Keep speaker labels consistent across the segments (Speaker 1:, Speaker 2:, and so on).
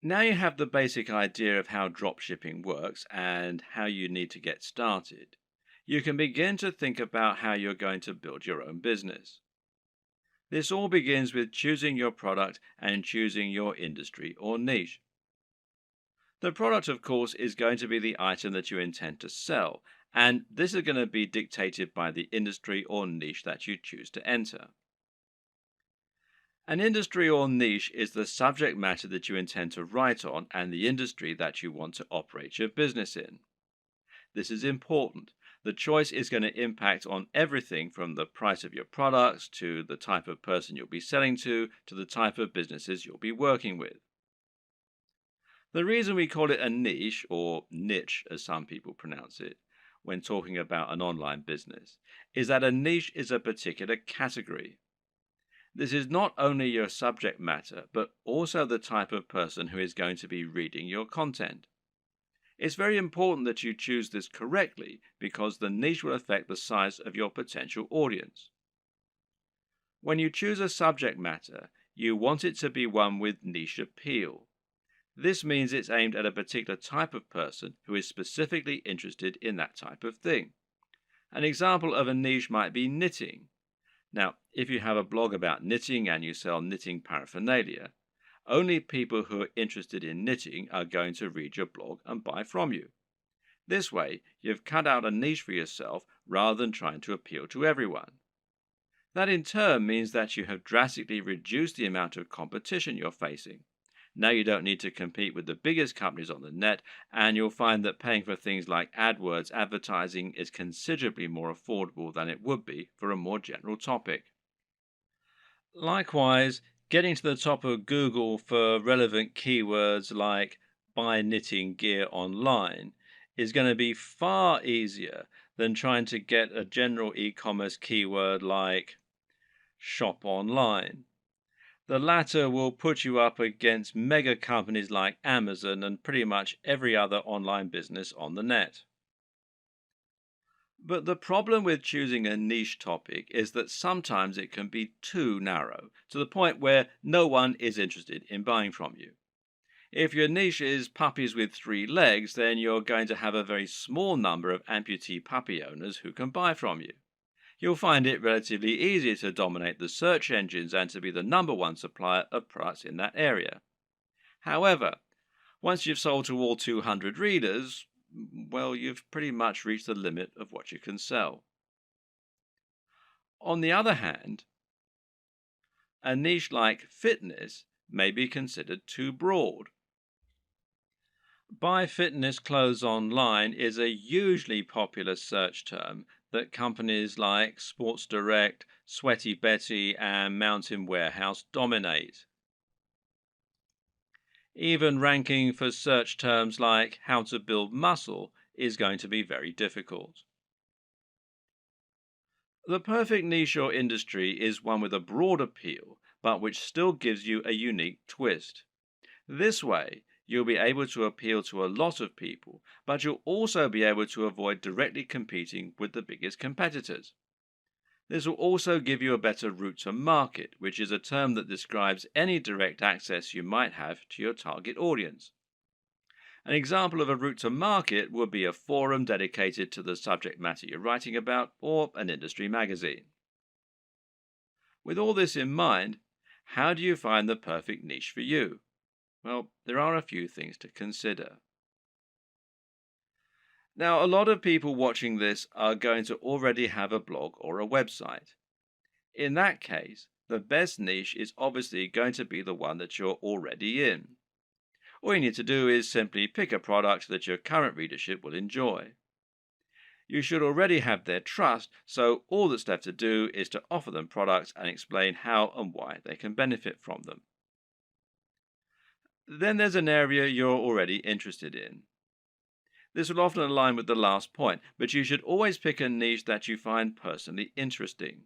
Speaker 1: Now you have the basic idea of how dropshipping works and how you need to get started. You can begin to think about how you're going to build your own business. This all begins with choosing your product and choosing your industry or niche. The product, of course, is going to be the item that you intend to sell, and this is going to be dictated by the industry or niche that you choose to enter. An industry or niche is the subject matter that you intend to write on and the industry that you want to operate your business in. This is important. The choice is going to impact on everything from the price of your products to the type of person you'll be selling to the type of businesses you'll be working with. The reason we call it a niche, or niche as some people pronounce it, when talking about an online business, is that a niche is a particular category. This is not only your subject matter, but also the type of person who is going to be reading your content. It's very important that you choose this correctly because the niche will affect the size of your potential audience. When you choose a subject matter, you want it to be one with niche appeal. This means it's aimed at a particular type of person who is specifically interested in that type of thing. An example of a niche might be knitting. Now, if you have a blog about knitting and you sell knitting paraphernalia, only people who are interested in knitting are going to read your blog and buy from you. This way, you've cut out a niche for yourself rather than trying to appeal to everyone. That in turn means that you have drastically reduced the amount of competition you're facing. Now you don't need to compete with the biggest companies on the net, and you'll find that paying for things like AdWords advertising is considerably more affordable than it would be for a more general topic. Likewise, getting to the top of Google for relevant keywords like buy knitting gear online is going to be far easier than trying to get a general e-commerce keyword like shop online. The latter will put you up against mega companies like Amazon and pretty much every other online business on the net. But the problem with choosing a niche topic is that sometimes it can be too narrow, to the point where no one is interested in buying from you. If your niche is puppies with 3 legs, then you're going to have a very small number of amputee puppy owners who can buy from you. You'll find it relatively easy to dominate the search engines and to be the number one supplier of products in that area. However, once you've sold to all 200 readers, well, you've pretty much reached the limit of what you can sell. On the other hand, a niche like fitness may be considered too broad. Buy fitness clothes online is a hugely popular search term that companies like Sports Direct, Sweaty Betty, and Mountain Warehouse dominate. Even ranking for search terms like how to build muscle is going to be very difficult. The perfect niche or industry is one with a broad appeal, but which still gives you a unique twist. This way, you'll be able to appeal to a lot of people, but you'll also be able to avoid directly competing with the biggest competitors. This will also give you a better route to market, which is a term that describes any direct access you might have to your target audience. An example of a route to market would be a forum dedicated to the subject matter you're writing about, or an industry magazine. With all this in mind, how do you find the perfect niche for you? Well, there are a few things to consider. Now, a lot of people watching this are going to already have a blog or a website. In that case, the best niche is obviously going to be the one that you're already in. All you need to do is simply pick a product that your current readership will enjoy. You should already have their trust, so all that's left to do is to offer them products and explain how and why they can benefit from them. Then there's an area you're already interested in. This will often align with the last point, but you should always pick a niche that you find personally interesting.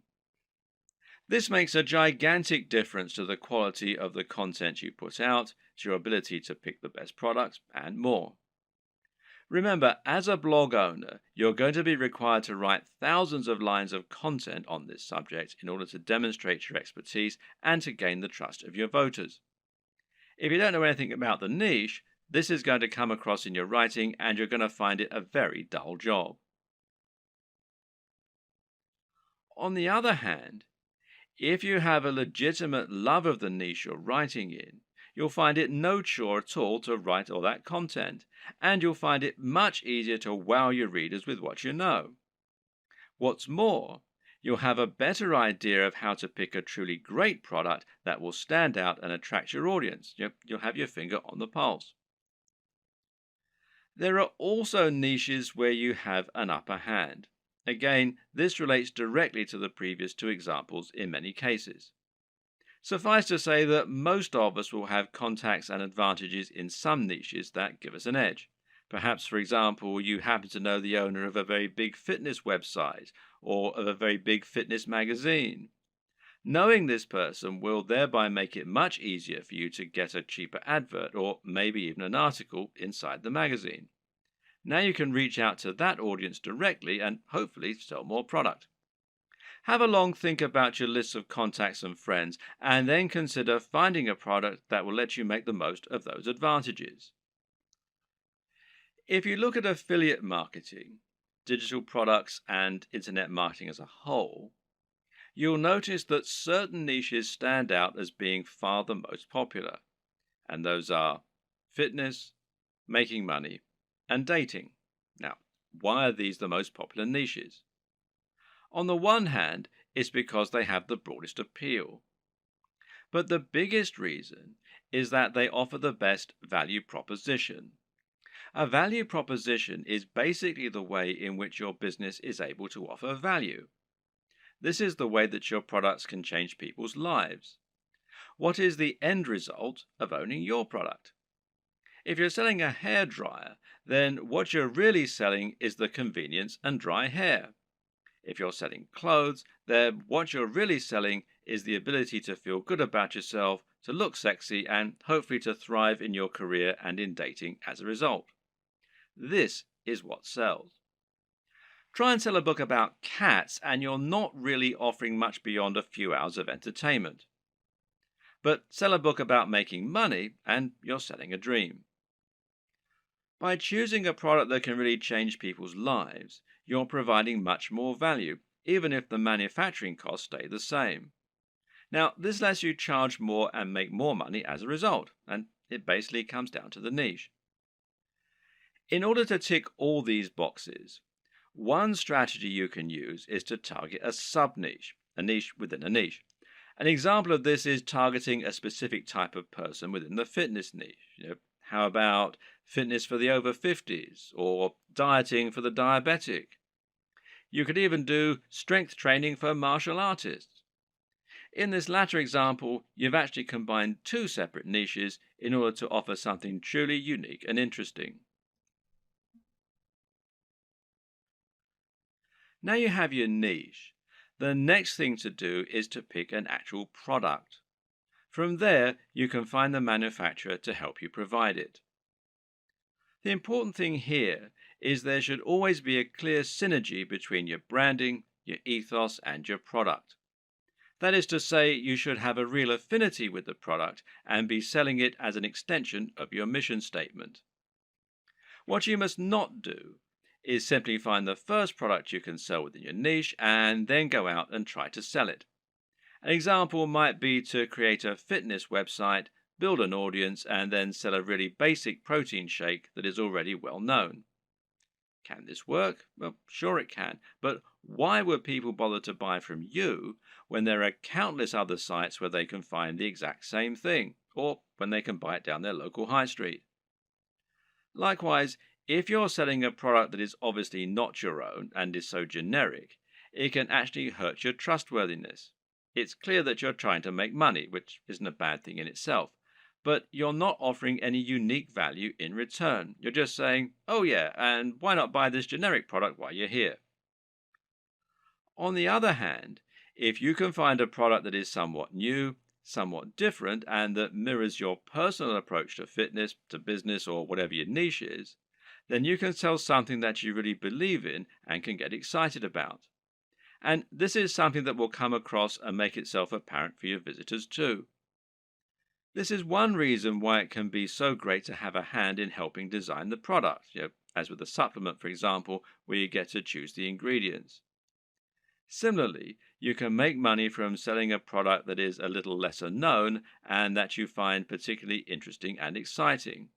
Speaker 1: This makes a gigantic difference to the quality of the content you put out, to your ability to pick the best products, and more. Remember, as a blog owner, you're going to be required to write thousands of lines of content on this subject in order to demonstrate your expertise and to gain the trust of your voters. If you don't know anything about the niche, this is going to come across in your writing and you're going to find it a very dull job. On the other hand, if you have a legitimate love of the niche you're writing in, you'll find it no chore at all to write all that content, and you'll find it much easier to wow your readers with what you know. What's more, you'll have a better idea of how to pick a truly great product that will stand out and attract your audience. You'll have your finger on the pulse. There are also niches where you have an upper hand. Again, this relates directly to the previous two examples in many cases. Suffice to say that most of us will have contacts and advantages in some niches that give us an edge. Perhaps, for example, you happen to know the owner of a very big fitness website or of a very big fitness magazine. Knowing this person will thereby make it much easier for you to get a cheaper advert or maybe even an article inside the magazine. Now you can reach out to that audience directly and hopefully sell more product. Have a long think about your list of contacts and friends, and then consider finding a product that will let you make the most of those advantages. If you look at affiliate marketing, digital products, and internet marketing as a whole, you'll notice that certain niches stand out as being far the most popular, and those are fitness, making money, and dating. Now, why are these the most popular niches? On the one hand, it's because they have the broadest appeal. But the biggest reason is that they offer the best value proposition. A value proposition is basically the way in which your business is able to offer value. This is the way that your products can change people's lives. What is the end result of owning your product? If you're selling a hairdryer, then what you're really selling is the convenience and dry hair. If you're selling clothes, then what you're really selling is the ability to feel good about yourself, to look sexy, and hopefully to thrive in your career and in dating as a result. This is what sells. Try and sell a book about cats, and you're not really offering much beyond a few hours of entertainment. But sell a book about making money, and you're selling a dream. By choosing a product that can really change people's lives, you're providing much more value, even if the manufacturing costs stay the same. Now, this lets you charge more and make more money as a result, and it basically comes down to the niche. In order to tick all these boxes, one strategy you can use is to target a sub-niche, a niche within a niche. An example of this is targeting a specific type of person within the fitness niche. How about fitness for the over 50s or dieting for the diabetic? You could even do strength training for martial artists. In this latter example, you've actually combined two separate niches in order to offer something truly unique and interesting. Now you have your niche. The next thing to do is to pick an actual product. From there, you can find the manufacturer to help you provide it. The important thing here is there should always be a clear synergy between your branding, your ethos, and your product. That is to say, you should have a real affinity with the product and be selling it as an extension of your mission statement. What you must not do is simply find the first product you can sell within your niche and then go out and try to sell it. An example might be to create a fitness website, build an audience, and then sell a really basic protein shake that is already well known. Can this work? Well, sure it can, but why would people bother to buy from you when there are countless other sites where they can find the exact same thing, or when they can buy it down their local high street? Likewise, if you're selling a product that is obviously not your own and is so generic, it can actually hurt your trustworthiness. It's clear that you're trying to make money, which isn't a bad thing in itself, but you're not offering any unique value in return. You're just saying, oh yeah, and why not buy this generic product while you're here? On the other hand, if you can find a product that is somewhat new, somewhat different, and that mirrors your personal approach to fitness, to business, or whatever your niche is, then you can sell something that you really believe in and can get excited about. And this is something that will come across and make itself apparent for your visitors too. This is one reason why it can be so great to have a hand in helping design the product, as with a supplement, for example, where you get to choose the ingredients. Similarly, you can make money from selling a product that is a little lesser known and that you find particularly interesting and exciting.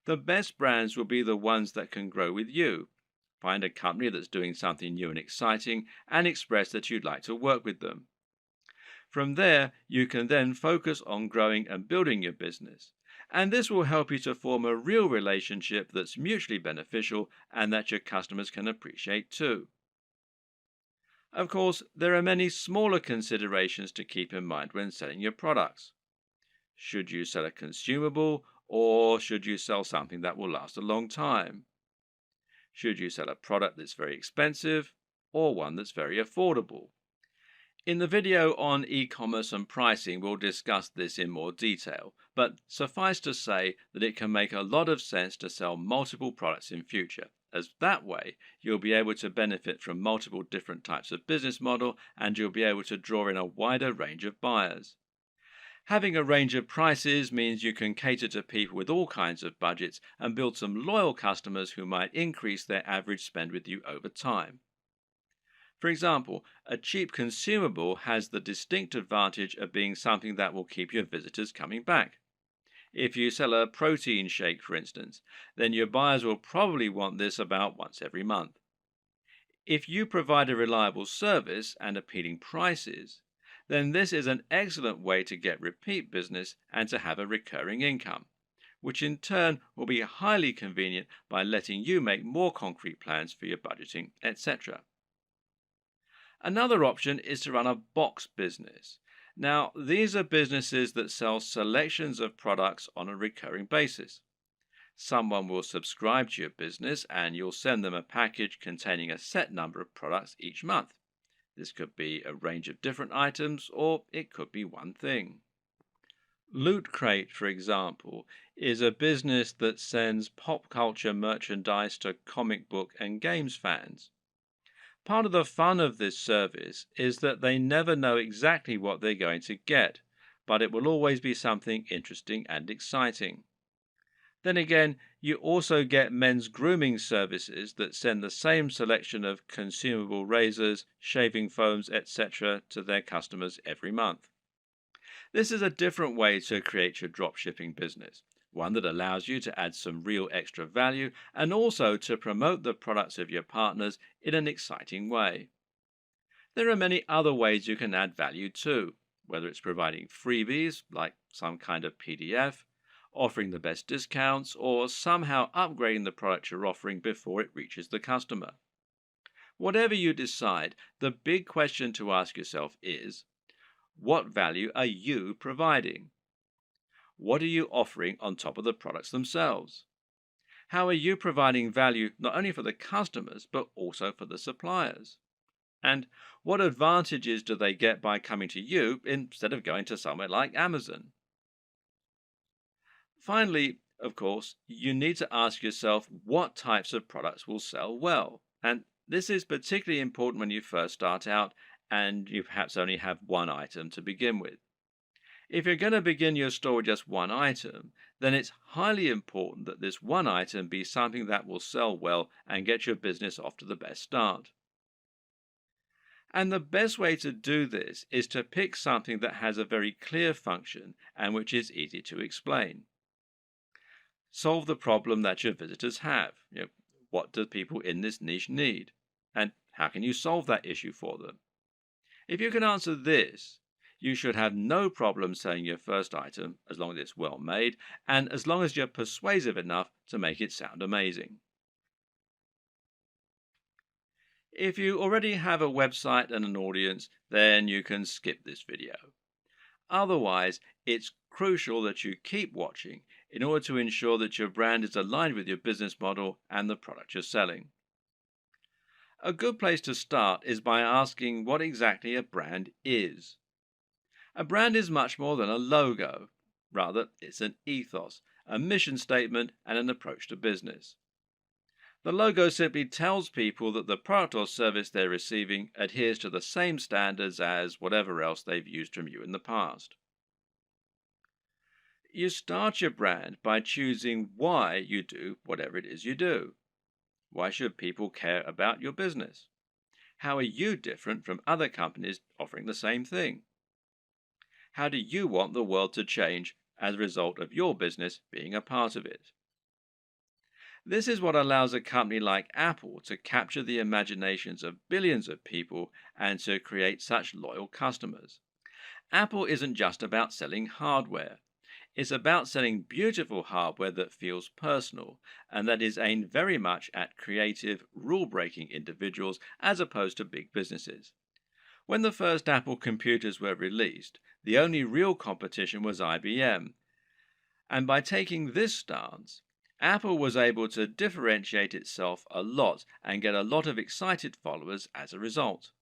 Speaker 1: The best brands will be the ones that can grow with you. Find a company that's doing something new and exciting and express that you'd like to work with them. From there, you can then focus on growing and building your business. And this will help you to form a real relationship that's mutually beneficial and that your customers can appreciate too. Of course, there are many smaller considerations to keep in mind when selling your products. Should you sell a consumable or should you sell something that will last a long time? Should you sell a product that's very expensive or one that's very affordable? In the video on e-commerce and pricing, we'll discuss this in more detail, but suffice to say that it can make a lot of sense to sell multiple products in future, as that way you'll be able to benefit from multiple different types of business model and you'll be able to draw in a wider range of buyers. Having a range of prices means you can cater to people with all kinds of budgets and build some loyal customers who might increase their average spend with you over time. For example, a cheap consumable has the distinct advantage of being something that will keep your visitors coming back. If you sell a protein shake, for instance, then your buyers will probably want this about once every month. If you provide a reliable service and appealing prices, then this is an excellent way to get repeat business and to have a recurring income, which in turn will be highly convenient by letting you make more concrete plans for your budgeting, etc. Another option is to run a box business. Now, these are businesses that sell selections of products on a recurring basis. Someone will subscribe to your business and you'll send them a package containing a set number of products each month. This could be a range of different items or it could be one thing. Loot Crate, for example, is a business that sends pop culture merchandise to comic book and games fans. Part of the fun of this service is that they never know exactly what they're going to get, but it will always be something interesting and exciting. Then again, you also get men's grooming services that send the same selection of consumable razors, shaving foams, etc. to their customers every month. This is a different way to create your dropshipping business, one that allows you to add some real extra value and also to promote the products of your partners in an exciting way. There are many other ways you can add value too, whether it's providing freebies like some kind of PDF, offering the best discounts, or somehow upgrading the product you're offering before it reaches the customer. Whatever you decide, the big question to ask yourself is, what value are you providing? What are you offering on top of the products themselves? How are you providing value not only for the customers but also for the suppliers? And what advantages do they get by coming to you instead of going to somewhere like Amazon? Finally, of course, you need to ask yourself what types of products will sell well. And this is particularly important when you first start out and you perhaps only have one item to begin with. If you're going to begin your store with just one item, then it's highly important that this one item be something that will sell well and get your business off to the best start. And the best way to do this is to pick something that has a very clear function and which is easy to explain. Solve the problem that your visitors have. What do people in this niche need? And how can you solve that issue for them? If you can answer this, you should have no problem selling your first item as long as it's well made and as long as you're persuasive enough to make it sound amazing. If you already have a website and an audience, then you can skip this video. Otherwise, it's crucial that you keep watching in order to ensure that your brand is aligned with your business model and the product you're selling. A good place to start is by asking what exactly a brand is. A brand is much more than a logo. Rather, it's an ethos, a mission statement, and an approach to business. The logo simply tells people that the product or service they're receiving adheres to the same standards as whatever else they've used from you in the past. You start your brand by choosing why you do whatever it is you do. Why should people care about your business? How are you different from other companies offering the same thing? How do you want the world to change as a result of your business being a part of it? This is what allows a company like Apple to capture the imaginations of billions of people and to create such loyal customers. Apple isn't just about selling hardware. It's about selling beautiful hardware that feels personal and that is aimed very much at creative, rule breaking individuals as opposed to big businesses. When the first Apple computers were released, the only real competition was IBM, and by taking this stance, Apple was able to differentiate itself a lot and get a lot of excited followers as a result.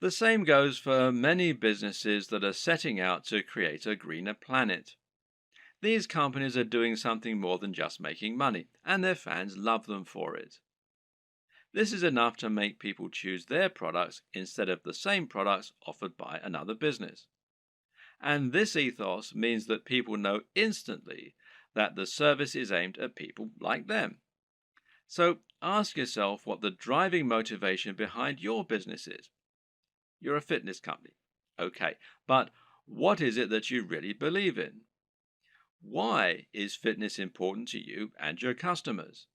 Speaker 1: The same goes for many businesses that are setting out to create a greener planet. These companies are doing something more than just making money, and their fans love them for it. This is enough to make people choose their products instead of the same products offered by another business. And this ethos means that people know instantly that the service is aimed at people like them. So ask yourself what the driving motivation behind your business is. You're a fitness company. Okay, but what is it that you really believe in? Why is fitness important to you and your customers?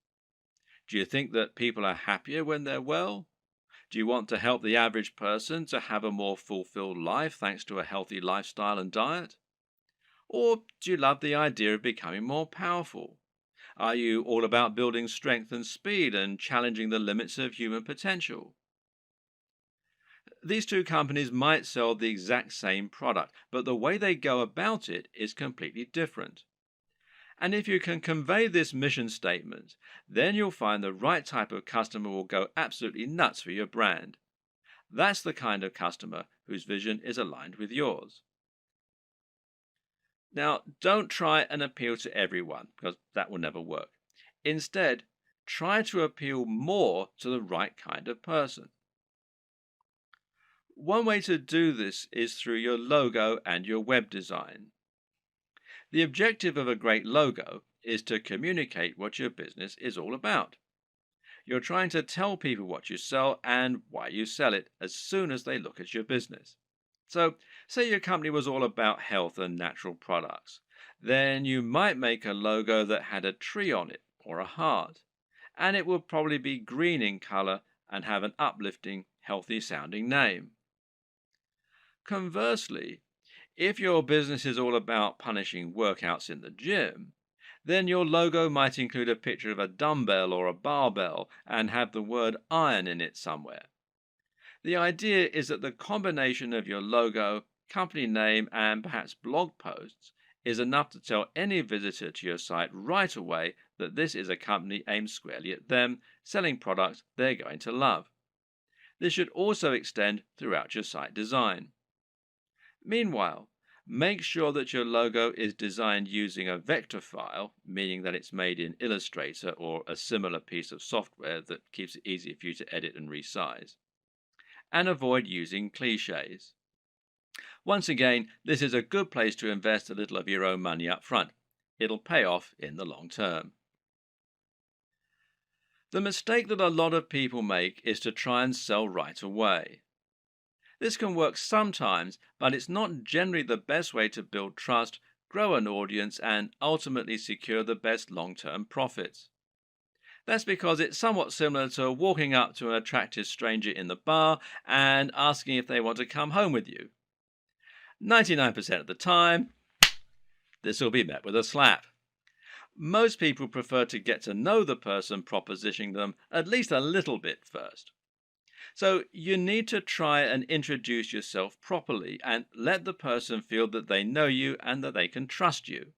Speaker 1: Do you think that people are happier when they're well? Do you want to help the average person to have a more fulfilled life thanks to a healthy lifestyle and diet? Or do you love the idea of becoming more powerful? Are you all about building strength and speed and challenging the limits of human potential? These two companies might sell the exact same product, but the way they go about it is completely different. And if you can convey this mission statement, then you'll find the right type of customer will go absolutely nuts for your brand. That's the kind of customer whose vision is aligned with yours. Now, don't try and appeal to everyone because that will never work. Instead, try to appeal more to the right kind of person. One way to do this is through your logo and your web design. The objective of a great logo is to communicate what your business is all about. You're trying to tell people what you sell and why you sell it as soon as they look at your business. So, say your company was all about health and natural products. Then you might make a logo that had a tree on it or a heart, and it would probably be green in color and have an uplifting, healthy sounding name. Conversely, if your business is all about punishing workouts in the gym, then your logo might include a picture of a dumbbell or a barbell and have the word iron in it somewhere. The idea is that the combination of your logo, company name, and perhaps blog posts is enough to tell any visitor to your site right away that this is a company aimed squarely at them, selling products they're going to love. This should also extend throughout your site design. Meanwhile, make sure that your logo is designed using a vector file, meaning that it's made in Illustrator or a similar piece of software that keeps it easy for you to edit and resize. And avoid using cliches. Once again, this is a good place to invest a little of your own money up front. It'll pay off in the long term. The mistake that a lot of people make is to try and sell right away. This can work sometimes, but it's not generally the best way to build trust, grow an audience, and ultimately secure the best long-term profits. That's because it's somewhat similar to walking up to an attractive stranger in the bar and asking if they want to come home with you. 99% of the time, this will be met with a slap. Most people prefer to get to know the person propositioning them at least a little bit first. So you need to try and introduce yourself properly and let the person feel that they know you and that they can trust you.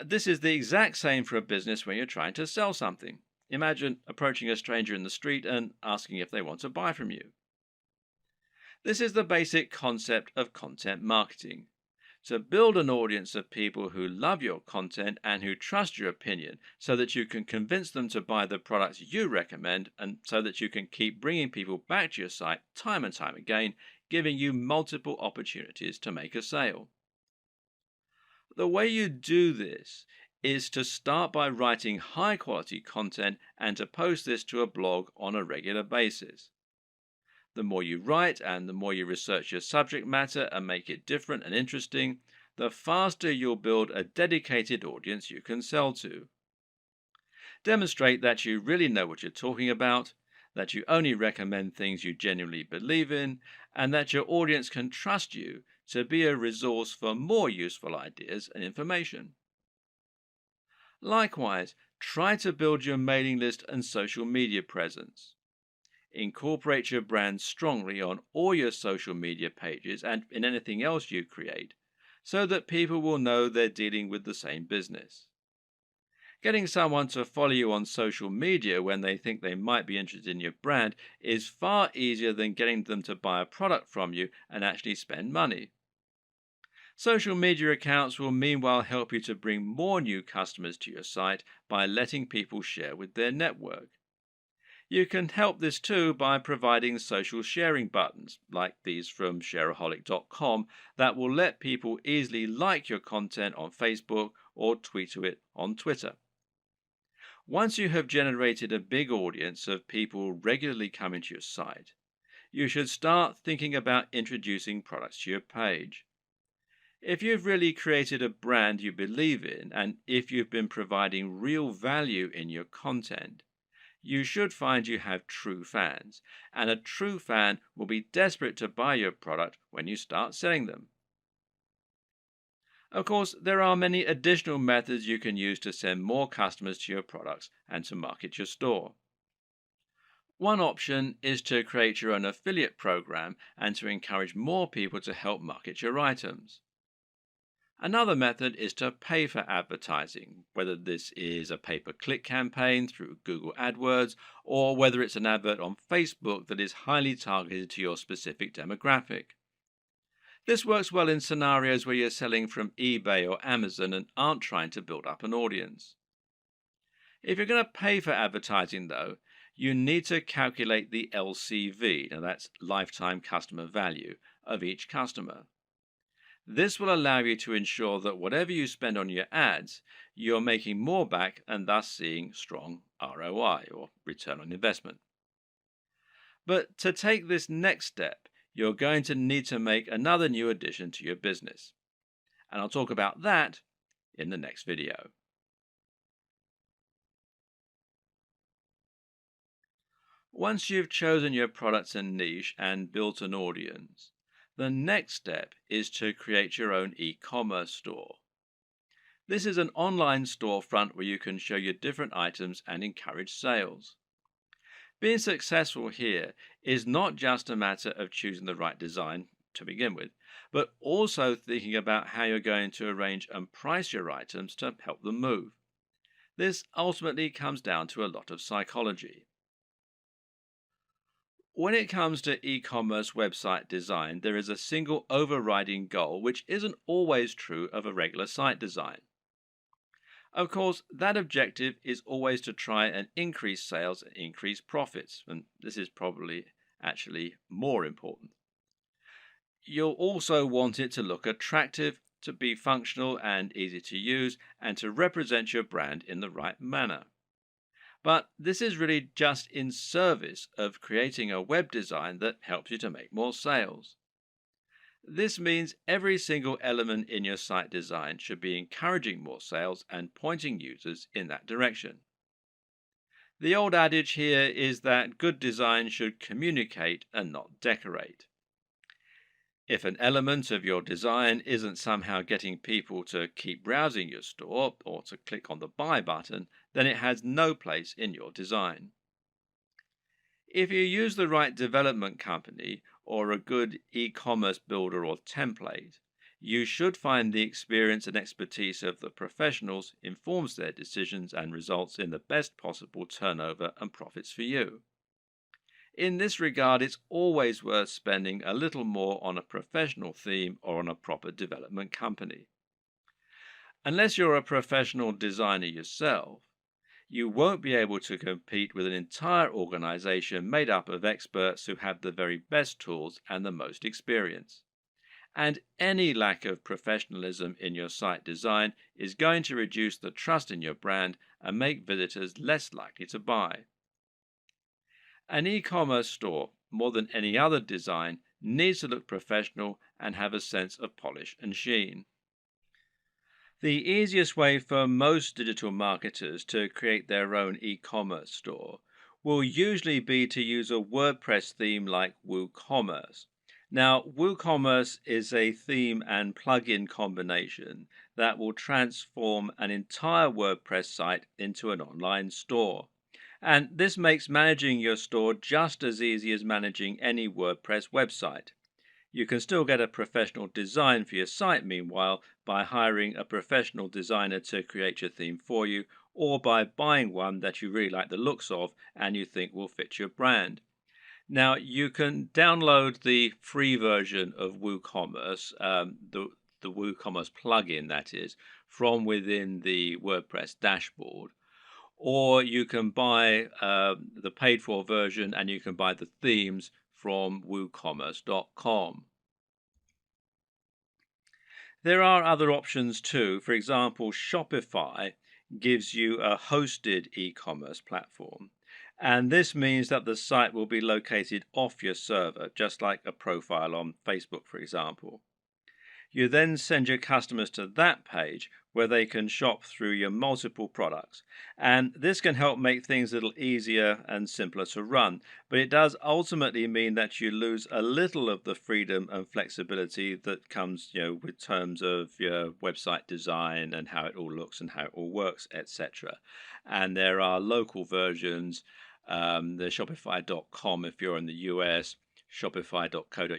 Speaker 1: This is the exact same for a business when you're trying to sell something. Imagine approaching a stranger in the street and asking if they want to buy from you. This is the basic concept of content marketing. To build an audience of people who love your content and who trust your opinion so that you can convince them to buy the products you recommend and so that you can keep bringing people back to your site time and time again, giving you multiple opportunities to make a sale. The way you do this is to start by writing high quality content and to post this to a blog on a regular basis. The more you write and the more you research your subject matter and make it different and interesting, the faster you'll build a dedicated audience you can sell to. Demonstrate that you really know what you're talking about, that you only recommend things you genuinely believe in, and that your audience can trust you to be a resource for more useful ideas and information. Likewise, try to build your mailing list and social media presence. Incorporate your brand strongly on all your social media pages and in anything else you create so that people will know they're dealing with the same business. Getting someone to follow you on social media when they think they might be interested in your brand is far easier than getting them to buy a product from you and actually spend money. Social media accounts will meanwhile help you to bring more new customers to your site by letting people share with their network. You can help this too by providing social sharing buttons, like these from shareaholic.com, that will let people easily like your content on Facebook or tweet to it on Twitter. Once you have generated a big audience of people regularly coming to your site, you should start thinking about introducing products to your page. If you've really created a brand you believe in, and if you've been providing real value in your content, you should find you have true fans, and a true fan will be desperate to buy your product when you start selling them. Of course, there are many additional methods you can use to send more customers to your products and to market your store. One option is to create your own affiliate program and to encourage more people to help market your items. Another method is to pay for advertising, whether this is a pay-per-click campaign through Google AdWords or whether it's an advert on Facebook that is highly targeted to your specific demographic. This works well in scenarios where you're selling from eBay or Amazon and aren't trying to build up an audience. If you're going to pay for advertising, though, you need to calculate the LCV, now that's lifetime customer value, of each customer. This will allow you to ensure that whatever you spend on your ads, you're making more back and thus seeing strong ROI or return on investment. But to take this next step, you're going to need to make another new addition to your business. And I'll talk about that in the next video. Once you've chosen your products and niche and built an audience, the next step is to create your own e-commerce store. This is an online storefront where you can show your different items and encourage sales. Being successful here is not just a matter of choosing the right design to begin with, but also thinking about how you're going to arrange and price your items to help them move. This ultimately comes down to a lot of psychology. When it comes to e-commerce website design, there is a single overriding goal which isn't always true of a regular site design. Of course, that objective is always to try and increase sales and increase profits, and this is probably actually more important. You'll also want it to look attractive, to be functional and easy to use, and to represent your brand in the right manner. But this is really just in service of creating a web design that helps you to make more sales. This means every single element in your site design should be encouraging more sales and pointing users in that direction. The old adage here is that good design should communicate and not decorate. If an element of your design isn't somehow getting people to keep browsing your store or to click on the buy button, then it has no place in your design. If you use the right development company or a good e-commerce builder or template, you should find the experience and expertise of the professionals informs their decisions and results in the best possible turnover and profits for you. In this regard, it's always worth spending a little more on a professional theme or on a proper development company. Unless you're a professional designer yourself, you won't be able to compete with an entire organization made up of experts who have the very best tools and the most experience. And any lack of professionalism in your site design is going to reduce the trust in your brand and make visitors less likely to buy. An e commerce store, more than any other design, needs to look professional and have a sense of polish and sheen. The easiest way for most digital marketers to create their own e commerce store will usually be to use a WordPress theme like WooCommerce. Now, WooCommerce is a theme and plugin combination that will transform an entire WordPress site into an online store. And this makes managing your store just as easy as managing any WordPress website. You can still get a professional design for your site, meanwhile, by hiring a professional designer to create your theme for you, or by buying one that you really like the looks of and you think will fit your brand. Now, you can download the free version of WooCommerce, the WooCommerce plugin, that is, from within the WordPress dashboard, or you can buy the paid for version and you can buy the themes from woocommerce.com. There are other options too. For example, Shopify gives you a hosted e commerce platform. And this means that the site will be located off your server, just like a profile on Facebook, for example. You then send your customers to that page where they can shop through your multiple products. And this can help make things a little easier and simpler to run. But it does ultimately mean that you lose a little of the freedom and flexibility that comes, with terms of your website design and how it all looks and how it all works, etc. And there are local versions, the Shopify.com if you're in the US, shopify.co.uk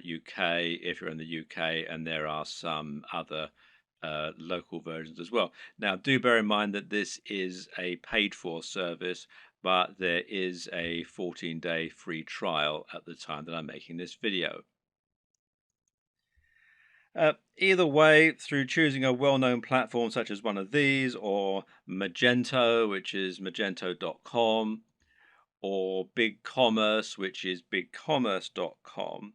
Speaker 1: if you're in the UK, and there are some other local versions as well. Now, do bear in mind that this is a paid for service, but there is a 14-day free trial at the time that I'm making this video. Either way, through choosing a well-known platform such as one of these, or Magento, which is magento.com, or BigCommerce, which is bigcommerce.com,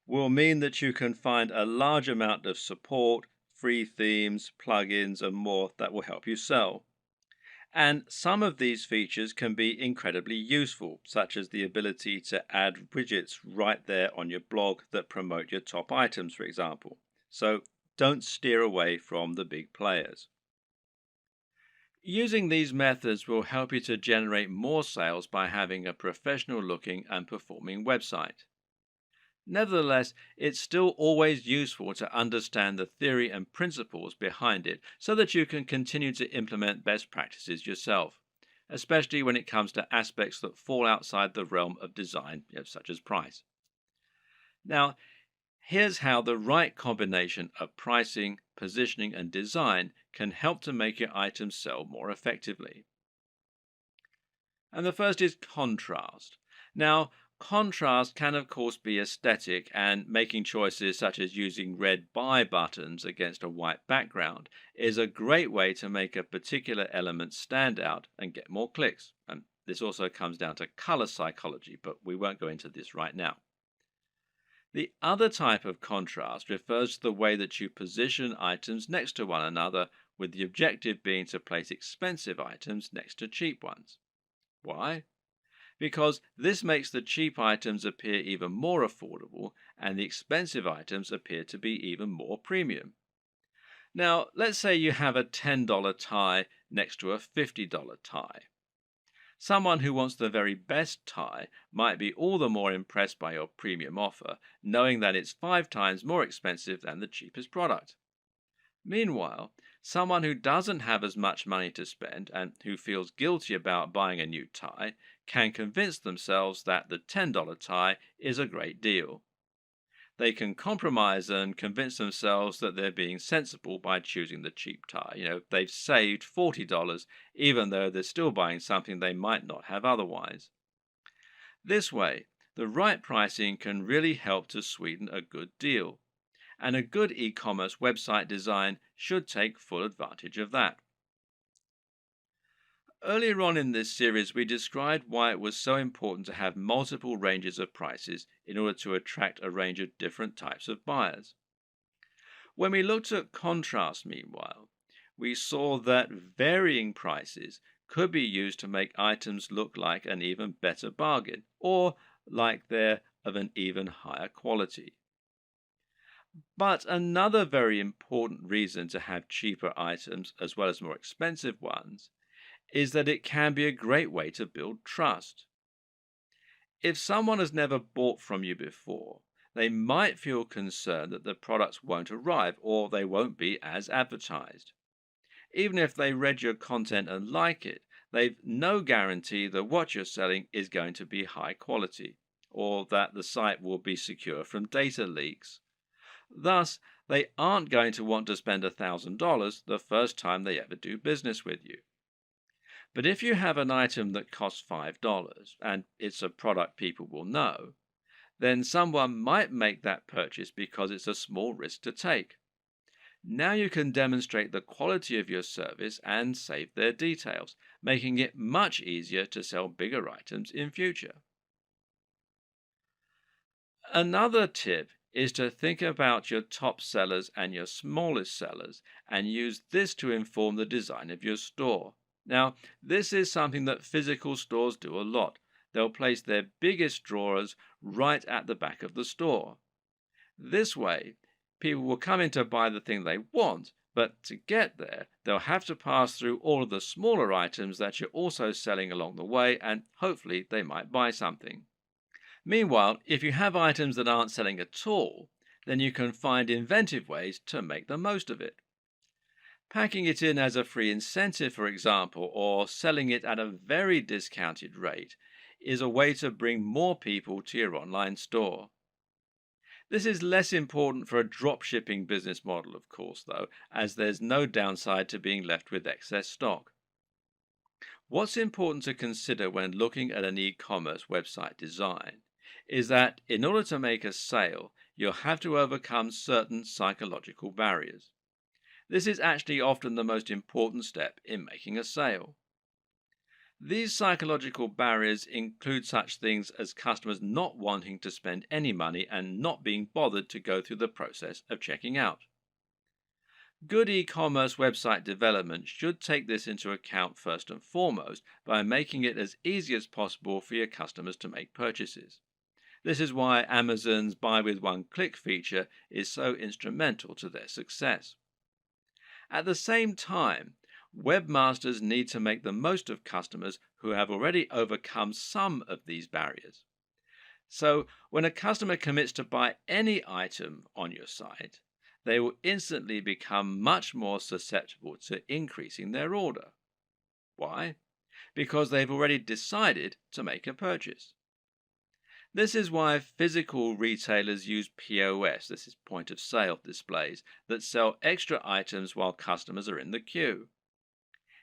Speaker 1: will mean that you can find a large amount of support, free themes, plugins, and more that will help you sell. And some of these features can be incredibly useful, such as the ability to add widgets right there on your blog that promote your top items, for example. So don't steer away from the big players. Using these methods will help you to generate more sales by having a professional looking and performing website. Nevertheless, it's still always useful to understand the theory and principles behind it so that you can continue to implement best practices yourself, especially when it comes to aspects that fall outside the realm of design, such as price. Now, here's how the right combination of pricing, positioning, and design can help to make your items sell more effectively. And the first is contrast. Now, contrast can, of course, be aesthetic, and making choices such as using red buy buttons against a white background is a great way to make a particular element stand out and get more clicks. And this also comes down to color psychology, but we won't go into this right now. The other type of contrast refers to the way that you position items next to one another, with the objective being to place expensive items next to cheap ones. Why? Because this makes the cheap items appear even more affordable and the expensive items appear to be even more premium. Now, let's say you have a $10 tie next to a $50 tie. Someone who wants the very best tie might be all the more impressed by your premium offer, knowing that it's 5 times more expensive than the cheapest product. Meanwhile, someone who doesn't have as much money to spend and who feels guilty about buying a new tie can convince themselves that the $10 tie is a great deal. They can compromise and convince themselves that they're being sensible by choosing the cheap tie. They've saved $40 even though they're still buying something they might not have otherwise. This way, the right pricing can really help to sweeten a good deal. And a good e-commerce website design should take full advantage of that. Earlier on in this series, we described why it was so important to have multiple ranges of prices in order to attract a range of different types of buyers. When we looked at contrast, meanwhile, we saw that varying prices could be used to make items look like an even better bargain or like they're of an even higher quality. But another very important reason to have cheaper items as well as more expensive ones is that it can be a great way to build trust. If someone has never bought from you before, they might feel concerned that the products won't arrive or they won't be as advertised. Even if they read your content and like it, they've no guarantee that what you're selling is going to be high quality or that the site will be secure from data leaks. Thus, they aren't going to want to spend $1,000 the first time they ever do business with you. But if you have an item that costs $5 and it's a product people will know, then someone might make that purchase because it's a small risk to take. Now you can demonstrate the quality of your service and save their details, making it much easier to sell bigger items in future. Another tip is to think about your top sellers and your smallest sellers and use this to inform the design of your store. Now, this is something that physical stores do a lot. They'll place their biggest drawers right at the back of the store. This way, people will come in to buy the thing they want, but to get there, they'll have to pass through all of the smaller items that you're also selling along the way, and hopefully they might buy something. Meanwhile, if you have items that aren't selling at all, then you can find inventive ways to make the most of it. Packing it in as a free incentive, for example, or selling it at a very discounted rate, is a way to bring more people to your online store. This is less important for a dropshipping business model, of course, though, as there's no downside to being left with excess stock. What's important to consider when looking at an e-commerce website design is that in order to make a sale, you'll have to overcome certain psychological barriers. This is actually often the most important step in making a sale. These psychological barriers include such things as customers not wanting to spend any money and not being bothered to go through the process of checking out. Good e-commerce website development should take this into account first and foremost by making it as easy as possible for your customers to make purchases. This is why Amazon's buy with one click feature is so instrumental to their success. At the same time, webmasters need to make the most of customers who have already overcome some of these barriers. So, when a customer commits to buy any item on your site, they will instantly become much more susceptible to increasing their order. Why? Because they've already decided to make a purchase. This is why physical retailers use POS, this is point of sale displays, that sell extra items while customers are in the queue.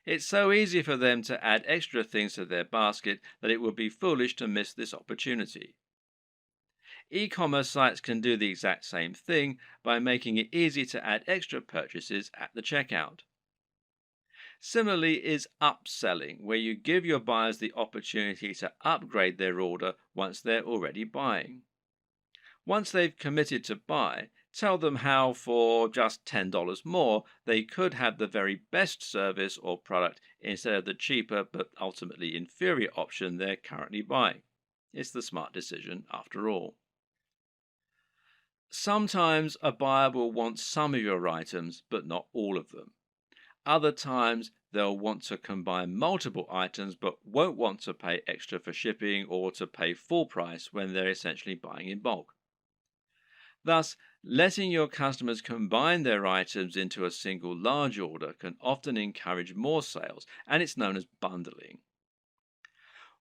Speaker 1: It's so easy for them to add extra things to their basket that it would be foolish to miss this opportunity. E-commerce sites can do the exact same thing by making it easy to add extra purchases at the checkout. Similarly is upselling, where you give your buyers the opportunity to upgrade their order once they're already buying. Once they've committed to buy, tell them how for just $10 more they could have the very best service or product instead of the cheaper but ultimately inferior option they're currently buying. It's the smart decision after all. Sometimes a buyer will want some of your items but not all of them. Other times, they'll want to combine multiple items but won't want to pay extra for shipping or to pay full price when they're essentially buying in bulk. Thus, letting your customers combine their items into a single large order can often encourage more sales, and it's known as bundling.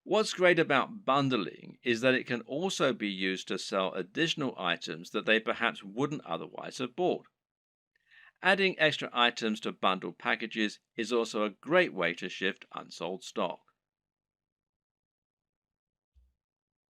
Speaker 1: What's great about bundling is that it can also be used to sell additional items that they perhaps wouldn't otherwise have bought. Adding extra items to bundled packages is also a great way to shift unsold stock.